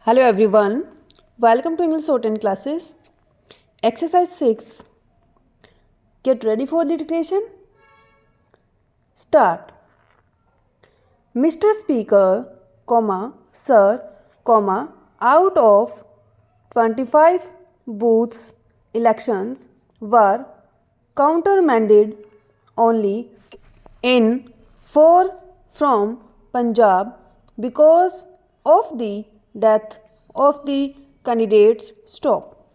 Hello everyone, welcome to English Shorthand classes. Exercise 6. Get ready for the dictation. Start. Mr. Speaker, Sir, out of 25 booths elections were countermanded only in 4 from Punjab because of the death of the candidates. Stop.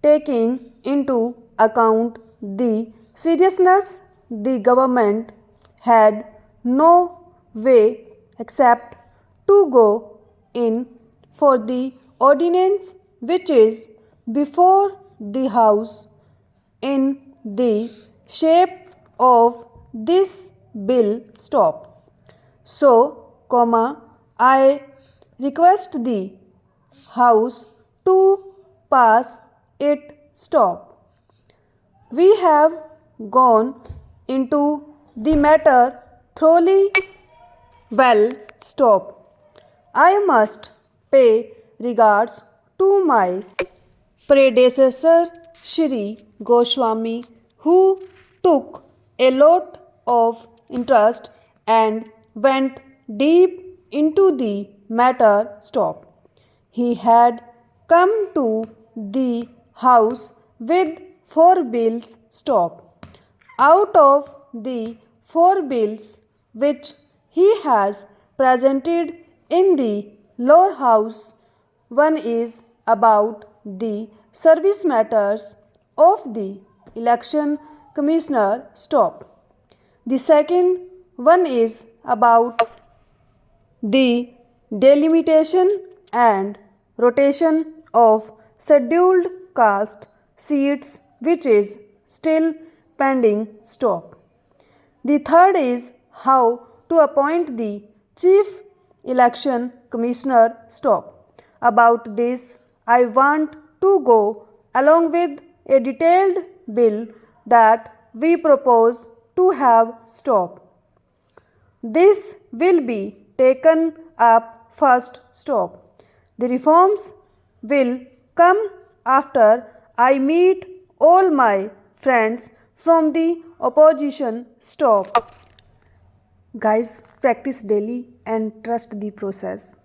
Taking into account the seriousness, the government had no way except to go in for the ordinance which is before the House in the shape of this bill. Stop. So, I request the House to pass it. Stop. We have gone into the matter thoroughly well. Stop. I must pay regards to my predecessor Shri Goswami, who took a lot of interest and went deep into the matter. Stop. He had come to the House with 4 bills. Stop. Out of the 4 bills which he has presented in the lower house, one is about the service matters of the election commissioner. Stop. The second one is about the delimitation and rotation of scheduled caste seats, which is still pending. Stop. The third is how to appoint the chief election commissioner. Stop. About this, I want to go along with a detailed bill that we propose to have. Stop. This will be taken up first. Stop. The reforms will come after I meet all my friends from the opposition. Stop. Guys, practice daily and trust the process.